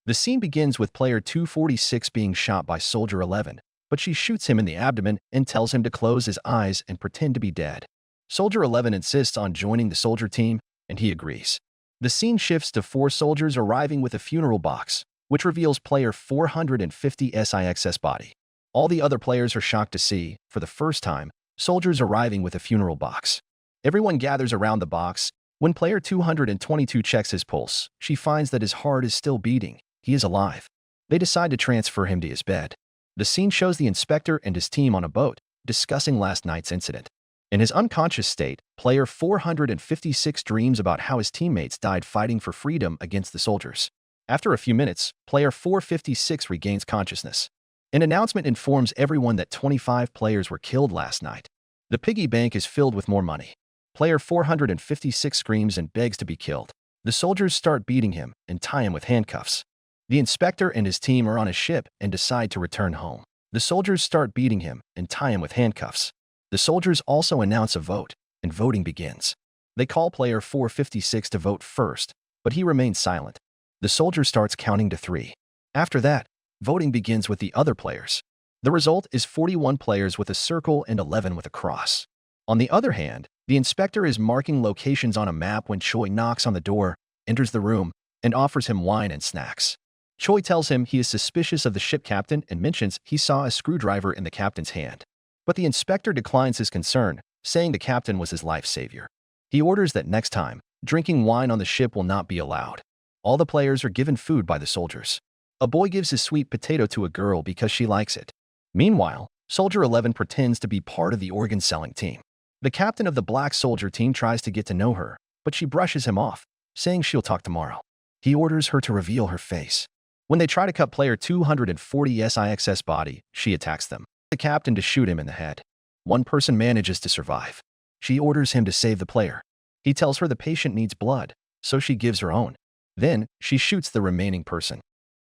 The scene begins with player 246 being shot by Soldier 11, but she shoots him in the abdomen and tells him to close his eyes and pretend to be dead. Soldier 11 insists on joining the soldier team, and he agrees. The scene shifts to 4 soldiers arriving with a funeral box, which reveals player 450 SIX's body. All the other players are shocked to see, for the first time, soldiers arriving with a funeral box. Everyone gathers around the box. When player 222 checks his pulse, she finds that his heart is still beating. He is alive. They decide to transfer him to his bed. The scene shows the inspector and his team on a boat, discussing last night's incident. In his unconscious state, player 456 dreams about how his teammates died fighting for freedom against the soldiers. After a few minutes, player 456 regains consciousness. An announcement informs everyone that 25 players were killed last night. The piggy bank is filled with more money. Player 456 screams and begs to be killed. The soldiers start beating him and tie him with handcuffs. The inspector and his team are on a ship and decide to return home. The soldiers start beating him and tie him with handcuffs. The soldiers also announce a vote, and voting begins. They call player 456 to vote first, but he remains silent. The soldier starts counting to 3. After that, voting begins with the other players. The result is 41 players with a circle and 11 with a cross. On the other hand, the inspector is marking locations on a map when Choi knocks on the door, enters the room, and offers him wine and snacks. Choi tells him he is suspicious of the ship captain and mentions he saw a screwdriver in the captain's hand. But the inspector declines his concern, saying the captain was his life savior. He orders that next time, drinking wine on the ship will not be allowed. All the players are given food by the soldiers. A boy gives his sweet potato to a girl because she likes it. Meanwhile, Soldier 11 pretends to be part of the organ-selling team. The captain of the black soldier team tries to get to know her, but she brushes him off, saying she'll talk tomorrow. He orders her to reveal her face. When they try to cut player 240 SIX's body, she attacks them. The captain to shoot him in the head. One person manages to survive. She orders him to save the player. He tells her the patient needs blood, so she gives her own. Then, she shoots the remaining person.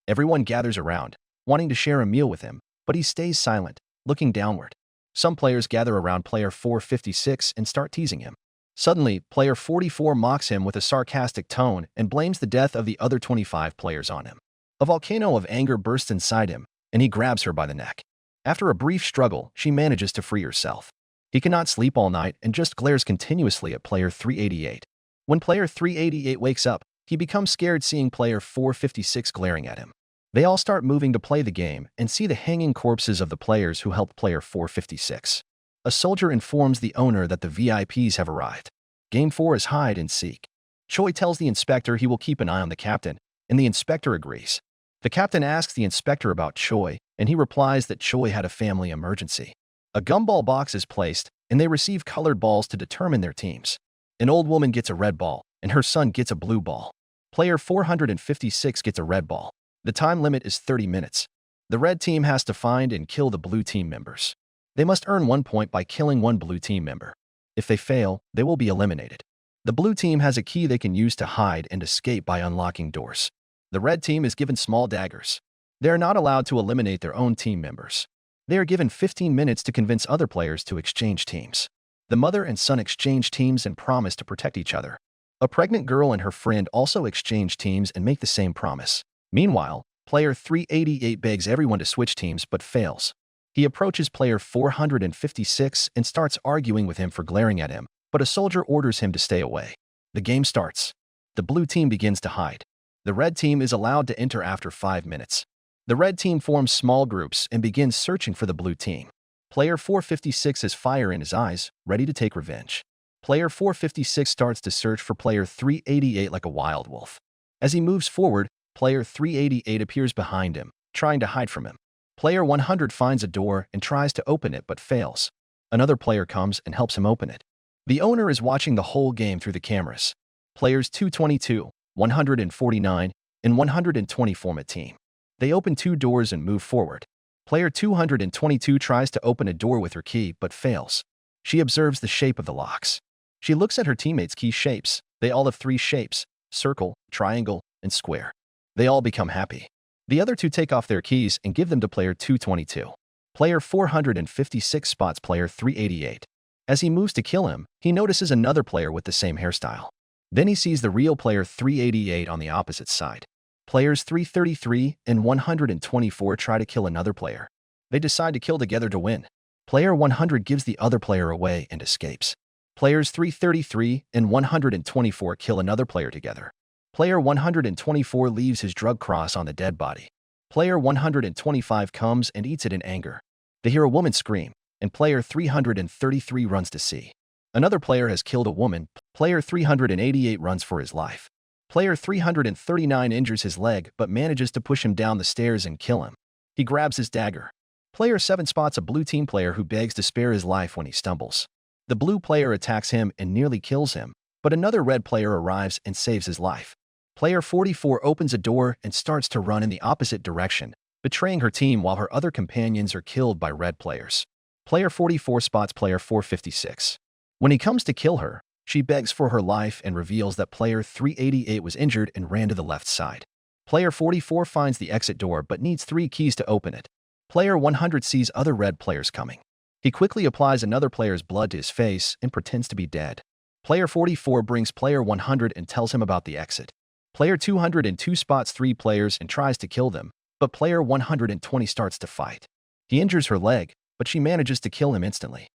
Everyone gathers around, wanting to share a meal with him, but he stays silent, looking downward. Some players gather around player 456 and start teasing him. Suddenly, player 44 mocks him with a sarcastic tone and blames the death of the other 25 players on him. A volcano of anger bursts inside him, and he grabs her by the neck. After a brief struggle, she manages to free herself. He cannot sleep all night and just glares continuously at player 388. When player 388 wakes up, he becomes scared seeing player 456 glaring at him. They all start moving to play the game and see the hanging corpses of the players who helped player 456. A soldier informs the owner that the VIPs have arrived. Game 4 is hide and seek. Choi tells the inspector he will keep an eye on the captain, and the inspector agrees. The captain asks the inspector about Choi, and he replies that Choi had a family emergency. A gumball box is placed, and they receive colored balls to determine their teams. An old woman gets a red ball, and her son gets a blue ball. Player 456 gets a red ball. The time limit is 30 minutes. The red team has to find and kill the blue team members. They must earn 1 point by killing one blue team member. If they fail, they will be eliminated. The blue team has a key they can use to hide and escape by unlocking doors. The red team is given small daggers. They are not allowed to eliminate their own team members. They are given 15 minutes to convince other players to exchange teams. The mother and son exchange teams and promise to protect each other. A pregnant girl and her friend also exchange teams and make the same promise. Meanwhile, player 388 begs everyone to switch teams but fails. He approaches player 456 and starts arguing with him for glaring at him, but a soldier orders him to stay away. The game starts. The blue team begins to hide. The red team is allowed to enter after 5 minutes. The red team forms small groups and begins searching for the blue team. Player 456 has fire in his eyes, ready to take revenge. Player 456 starts to search for player 388 like a wild wolf. As he moves forward, player 388 appears behind him, trying to hide from him. Player 100 finds a door and tries to open it but fails. Another player comes and helps him open it. The owner is watching the whole game through the cameras. Players 222, 149, and 120 form a team. They open 2 doors and move forward. Player 222 tries to open a door with her key but fails. She observes the shape of the locks. She looks at her teammates' key shapes. They all have 3 shapes: circle, triangle, and square. They all become happy. The other 2 take off their keys and give them to player 222. Player 456 spots player 388. As he moves to kill him, he notices another player with the same hairstyle. Then he sees the real player 388 on the opposite side. Players 333 and 124 try to kill another player. They decide to kill together to win. Player 100 gives the other player away and escapes. Players 333 and 124 kill another player together. Player 124 leaves his drug cross on the dead body. Player 125 comes and eats it in anger. They hear a woman scream, and player 333 runs to see. Another player has killed a woman. Player 388 runs for his life. Player 339 injures his leg but manages to push him down the stairs and kill him. He grabs his dagger. Player 7 spots a blue team player who begs to spare his life when he stumbles. The blue player attacks him and nearly kills him, but another red player arrives and saves his life. Player 44 opens a door and starts to run in the opposite direction, betraying her team while her other companions are killed by red players. Player 44 spots player 456. When he comes to kill her, she begs for her life and reveals that player 388 was injured and ran to the left side. Player 44 finds the exit door but needs 3 keys to open it. Player 100 sees other red players coming. He quickly applies another player's blood to his face and pretends to be dead. Player 44 brings player 100 and tells him about the exit. Player 202 spots 3 players and tries to kill them, but player 120 starts to fight. He injures her leg, but she manages to kill him instantly.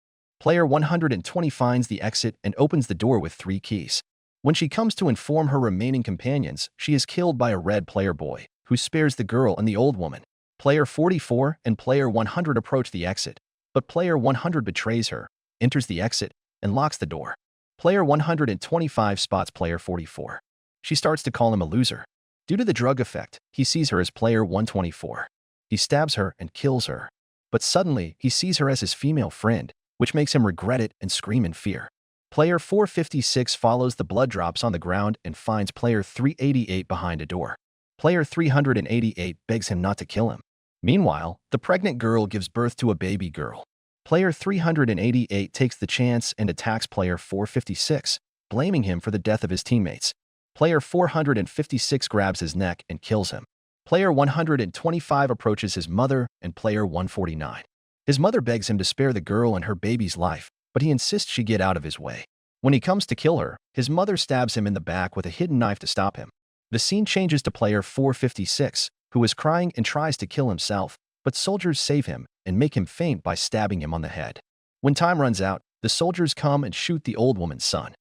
Player 120 finds the exit and opens the door with 3 keys. When she comes to inform her remaining companions, she is killed by a red player boy, who spares the girl and the old woman. Player 44 and player 100 approach the exit, but player 100 betrays her, enters the exit, and locks the door. Player 125 spots player 44. She starts to call him a loser. Due to the drug effect, he sees her as player 124. He stabs her and kills her. But suddenly, he sees her as his female friend, which makes him regret it and scream in fear. Player 456 follows the blood drops on the ground and finds player 388 behind a door. Player 388 begs him not to kill him. Meanwhile, the pregnant girl gives birth to a baby girl. Player 388 takes the chance and attacks player 456, blaming him for the death of his teammates. Player 456 grabs his neck and kills him. Player 125 approaches his mother and player 149. His mother begs him to spare the girl and her baby's life, but he insists she get out of his way. When he comes to kill her, his mother stabs him in the back with a hidden knife to stop him. The scene changes to player 456, who is crying and tries to kill himself, but soldiers save him and make him faint by stabbing him on the head. When time runs out, the soldiers come and shoot the old woman's son.